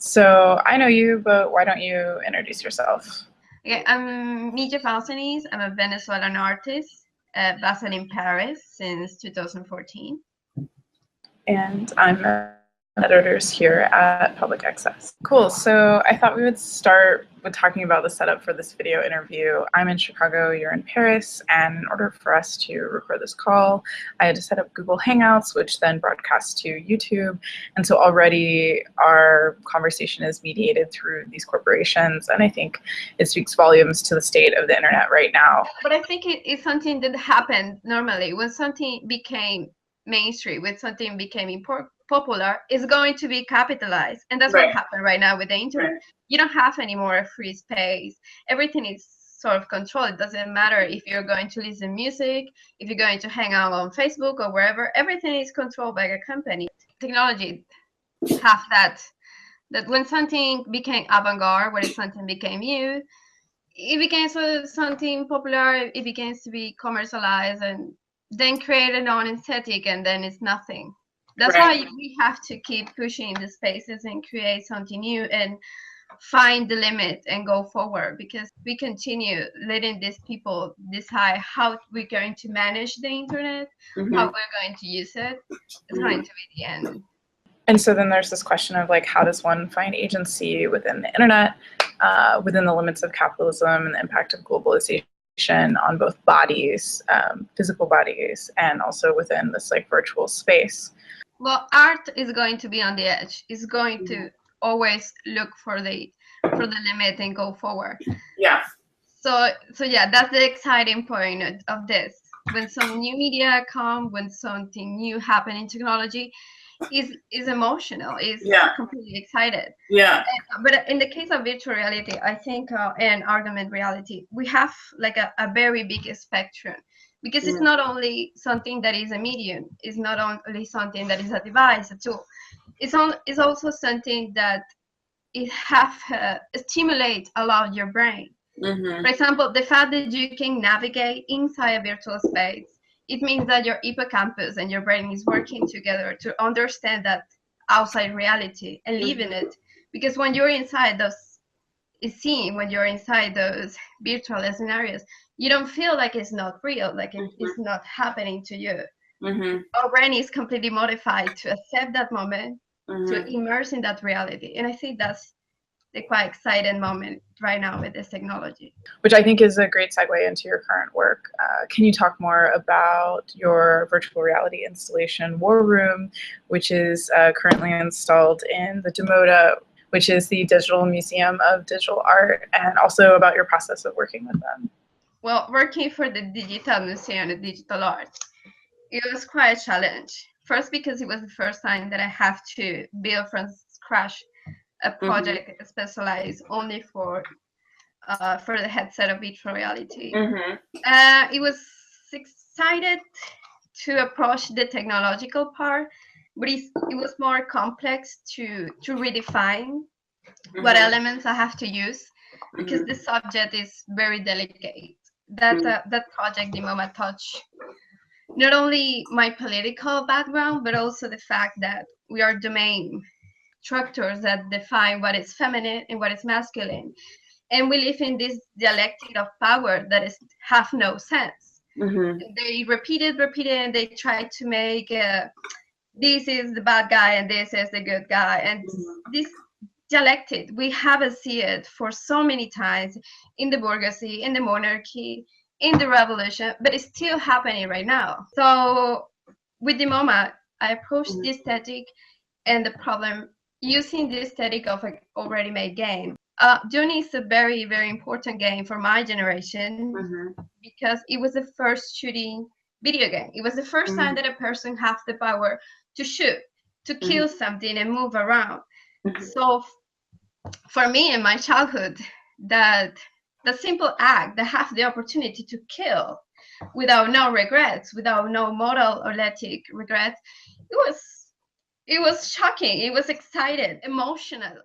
So I know you, but why don't you introduce yourself? Okay, I'm Mija Falsanis. I'm a Venezuelan artist based in Paris since 2014. And I'm editors here at Public Access. Cool. So I thought we would start with talking about the setup for this video interview. I'm in Chicago, you're in Paris, and in order for us to record this call, I had to set up Google Hangouts, which then broadcasts to YouTube. And so already our conversation is mediated through these corporations, and I think it speaks volumes to the state of the internet right now. But I think it's something that happened normally when something became mainstream, when something became popular, it's going to be capitalized. And that's what happened right now with the internet. You don't have any more free space. Everything is sort of controlled. It doesn't matter if you're going to listen music, if you're going to hang out on Facebook or wherever, everything is controlled by a company. Technology have that when something became avant-garde, when something became new, it became something popular, it became to be commercialized and then create an own aesthetic, and then it's nothing. That's why we have to keep pushing the spaces and create something new and find the limit and go forward, because we continue letting these people decide how we're going to manage the internet, how we're going to use it. It's going to be the end. And so then there's this question of like, how does one find agency within the internet, within the limits of capitalism and the impact of globalization on both bodies, physical bodies, and also within this like virtual space? Well, art is going to be on the edge. It's going to always look for the limit and go forward. Yeah. So yeah, that's the exciting point of this. When some new media come, when something new happen in technology, is emotional, is completely excited. Yeah. But in the case of virtual reality, I think and augmented reality, we have like a very big spectrum, because it's not only something that is a medium, it's not only something that is a device, a tool. It's also something that it have stimulate a lot your brain. For example, the fact that you can navigate inside a virtual space, it means that your hippocampus and your brain is working together to understand that outside reality and live in it. Because when you're inside when you're inside those virtual scenarios, you don't feel like it's not real, like it's not happening to you. Our brain is completely modified to accept that moment, to immerse in that reality. And I think that's the quite exciting moment right now with this technology. Which I think is a great segue into your current work. Can you talk more about your virtual reality installation, War Room, which is currently installed in the DeModa, which is the Digital Museum of Digital Art, and also about your process of working with them? Well, working for the Digital Museum of Digital Art, it was quite a challenge. First, because it was the first time that I have to build from scratch a project specialized only for the headset of virtual reality. It was excited to approach the technological part, but it was more complex to redefine what elements I have to use, because the subject is very delicate. That project, the MoMA Touch, not only my political background, but also the fact that we are domain structures that define what is feminine and what is masculine, and we live in this dialectic of power that have no sense. They repeat it, and they try to make this is the bad guy and this is the good guy, and this dialectic we haven't seen it for so many times in the bourgeoisie, in the monarchy, in the revolution, but it's still happening right now. So with the MoMA, I approached the aesthetic and the problem using the aesthetic of an already made game. Dune is a very, very important game for my generation, because it was the first shooting video game. It was the first time that a person has the power to shoot, to kill something and move around. So for me in my childhood, that the simple act, that have the opportunity to kill without no regrets, without no moral or ethic regrets, it was shocking. It was excited, emotional.